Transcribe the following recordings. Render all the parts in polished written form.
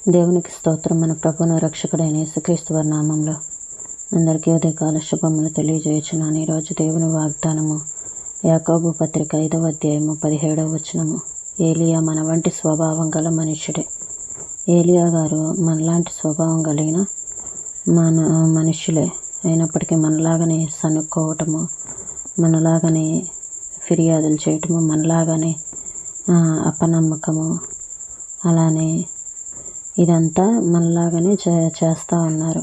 దేవునికి స్తోత్రం. మన ప్రభువును రక్షకుడైన యేసుక్రీస్తు వారి నామంలో అందరికీ ఉదయకాల శుభములు తెలియజేయుచున్నాను. ఈరోజు దేవుని వాగ్దానము యాకోబు పత్రిక 5వ అధ్యాయము 17వ వచనము. ఏలియా మన వంటి స్వభావం గల మనుష్యుడే. ఏలియా గారు మనలాంటి స్వభావం కలిగిన మనుషులే అయినప్పటికీ మనలాగానే సనుక్కోవటము, మనలాగానే ఫిర్యాదులు చేయటము, మనలాగానే అపనమ్మకము, అలానే ఇదంతా మనలాగానే చేస్తూ ఉన్నారు.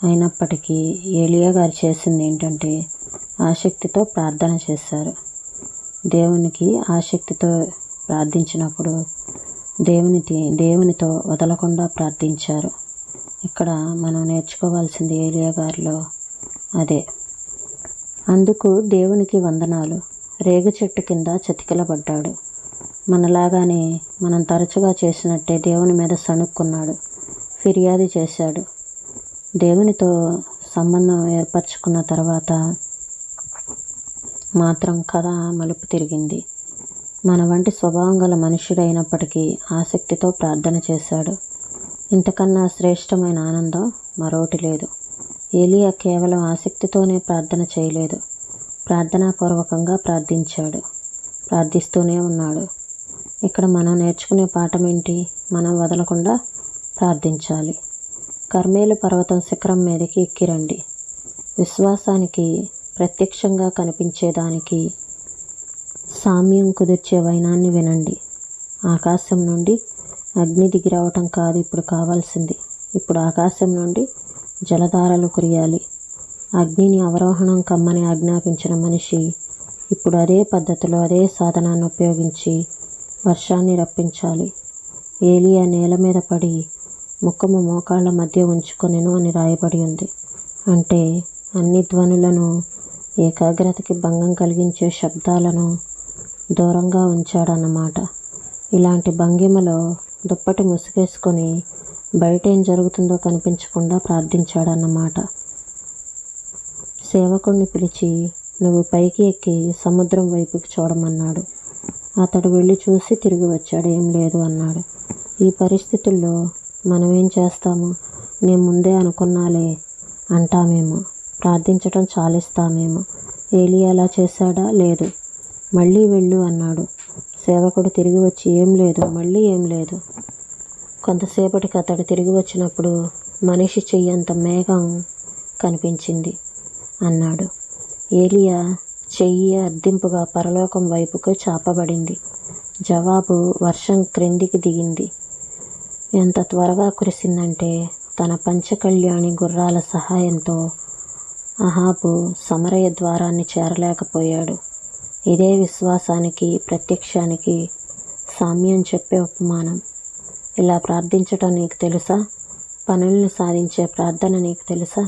అయినప్పటికీ ఏలియా గారు చేసింది ఏంటంటే ఆసక్తితో ప్రార్థన చేశారు. దేవునికి ఆసక్తితో ప్రార్థించినప్పుడు దేవునితో వదలకుండా ప్రార్థించారు. ఇక్కడ మనం నేర్చుకోవాల్సింది ఏలియా గారిలో అదే. అందుకు దేవునికి వందనాలు. రేగు చెట్టు కింద చతికిలబడ్డాడు. మనలాగానే మనం తరచుగా చేసినట్టే దేవుని మీద సణుక్కున్నాడు, ఫిర్యాదు చేశాడు. దేవునితో సంబంధం ఏర్పరచుకున్న తర్వాత మాత్రం కథ మలుపు తిరిగింది. మన వంటి స్వభావం గల మనుష్యుడైనప్పటికీ ఆసక్తితో ప్రార్థన చేశాడు. ఇంతకన్నా శ్రేష్టమైన ఆనందం మరోటి లేదు. ఏలియా కేవలం ఆసక్తితోనే ప్రార్థన చేయలేదు, ప్రార్థనాపూర్వకంగా ప్రార్థిస్తూనే ఉన్నాడు. ఇక్కడ మనం నేర్చుకునే పాఠం ఏంటి? మనం వదలకుండా ప్రార్థించాలి. కర్మేలు పర్వతం శిఖరం మీదకి ఎక్కిరండి. విశ్వాసానికి ప్రత్యక్షంగా కనిపించేదానికి సామ్యం కుదిర్చే వైనాన్ని వినండి. ఆకాశం నుండి అగ్ని దిగిరావటం కాదు ఇప్పుడు కావాల్సింది. ఇప్పుడు ఆకాశం నుండి జలధారలు కురియాలి. అగ్నిని అవరోహణం కమ్మని ఆజ్ఞాపించిన మనిషి ఇప్పుడు అదే పద్ధతిలో అదే సాధనాన్ని ఉపయోగించి వర్షాన్ని రప్పించాలి. ఏలియా నేల మీద పడి ముఖము మోకాళ్ళ మధ్య ఉంచుకొనెను అని రాయబడి ఉంది. అంటే అన్ని ధ్వనులను, ఏకాగ్రతకి భంగం కలిగించే శబ్దాలను దూరంగా ఉంచాడన్నమాట. ఇలాంటి భంగిమలో దుప్పటి ముసుగేసుకొని బయట ఏం జరుగుతుందో కనిపించకుండా ప్రార్థించాడన్నమాట. సేవకుణ్ణి పిలిచి నువ్వు పైకి ఎక్కి సముద్రం వైపుకి చూడమన్నాడు. అతడు వెళ్ళి చూసి తిరిగి వచ్చాడు. ఏం లేదు అన్నాడు. ఈ పరిస్థితుల్లో మనం ఏం చేస్తాము? నేను ముందే అనుకున్నాలే అంటామేమో, ప్రార్థించటం చాలిస్తామేమో. ఏలియా అలా చేశాడా? లేదు. మళ్ళీ వెళ్ళు అన్నాడు. సేవకుడు తిరిగి వచ్చి ఏం లేదు, మళ్ళీ ఏం లేదు. కొంతసేపటికి అతడు తిరిగి వచ్చినప్పుడు మనిషి చెయ్యంత మేఘం కనిపించింది అన్నాడు. ఏలియా చెయ్యి అర్దింపుగా పరలోకం వైపుకు చాపబడింది. జవాబు వర్షం క్రిందికి దిగింది. ఎంత త్వరగా కురిసిందంటే తన పంచకళ్యాణి గుర్రాల సహాయంతో అహాబు సమరయ ద్వారాన్ని చేరలేకపోయాడు. ఇదే విశ్వాసానికి, ప్రత్యక్షానికి సామ్యం చెప్పే ఉపమానం. ఇలా ప్రార్థించటం నీకు తెలుసా? పనులను సాధించే ప్రార్థన నీకు తెలుసా?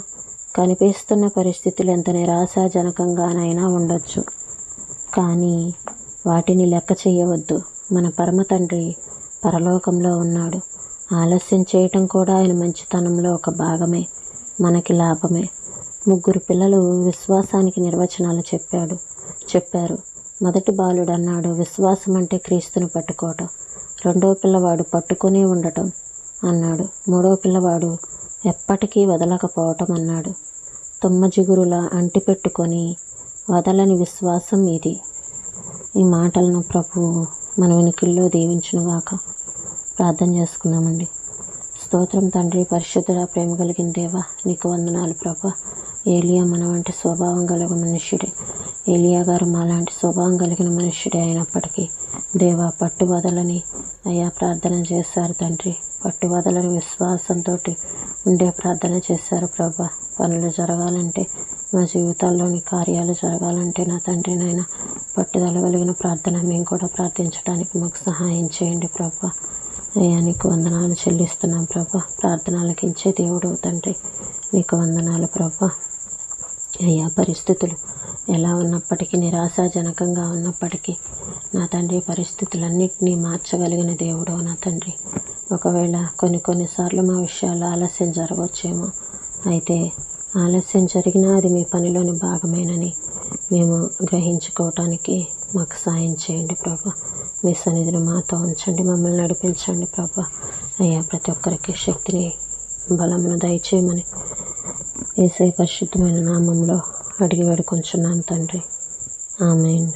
కనిపిస్తున్న పరిస్థితులు ఎంత నిరాశాజనకంగానైనా ఉండొచ్చు, కానీ వాటిని లెక్క చేయవద్దు. మన పరమ తండ్రి పరలోకంలో ఉన్నాడు. ఆలస్యం చేయటం కూడా ఆయన మంచితనంలో ఒక భాగమే, మనకి లాభమే. 3 పిల్లలు విశ్వాసానికి నిర్వచనాలు చెప్పారు. మొదటి బాలుడు అన్నాడు, విశ్వాసం అంటే క్రీస్తుని పట్టుకోవటం. 2వ పిల్లవాడు పట్టుకునే ఉండటం అన్నాడు. 3వ పిల్లవాడు ఎప్పటికీ వదలకపోవటం అన్నాడు. తుమ్మ జిగురులా అంటిపెట్టుకొని వదలని విశ్వాసం ఇది. ఈ మాటలను ప్రభు మన వెనుకల్లో దీవించునుగాక. ప్రార్థన చేసుకున్నామండి. స్తోత్రం తండ్రి, పరిశుద్ధుడా, ప్రేమ కలిగిన దేవా, నీకు వందనాలు ప్రభా. ఏలియా మన వంటి స్వభావం కలిగిన మనుష్యుడే. ఏలియా గారు మాలాంటి స్వభావం కలిగిన మనుష్యుడే అయినప్పటికీ దేవా పట్టువదలని అయ్యా ప్రార్థన చేశారు తండ్రి. పట్టువదలని విశ్వాసంతో ఉండే ప్రార్థన చేశారు ప్రభా. పనులు జరగాలంటే, మా జీవితాల్లోని కార్యాలు జరగాలంటే నా తండ్రి నాయన పట్టుదల కలిగిన ప్రార్థన మేము కూడా ప్రార్థించడానికి మాకు సహాయం చేయండి ప్రభా. అయ్యా నీకు వందనాలు చెల్లిస్తున్నాం ప్రభా. ప్రార్థనలకించే దేవుడు తండ్రి, నీకు వందనాలు ప్రభా. అయ్యా పరిస్థితులు ఎలా ఉన్నప్పటికీ, నిరాశాజనకంగా ఉన్నప్పటికీ నా తండ్రి పరిస్థితులన్నింటినీ మార్చగలిగిన దేవుడు నా తండ్రి. ఒకవేళ కొన్నిసార్లు మా విషయాలు ఆలస్యం జరగవచ్చేమో, అయితే ఆలస్యం జరిగినా అది మీ పనిలోని భాగమేనని మేము గ్రహించుకోవటానికి మాకు సాయం చేయండి ప్రభా. మీ సన్నిధిని మాతో ఉంచండి, మమ్మల్ని నడిపించండి ప్రభా. అయ్యా, ప్రతి ఒక్కరికి శక్తిని, బలమును దయచేయమని యేసయ్య పరిశుద్ధమైన నామంలో అడిగి వేడుకొంచున్నాను తండ్రి. ఆమేన్.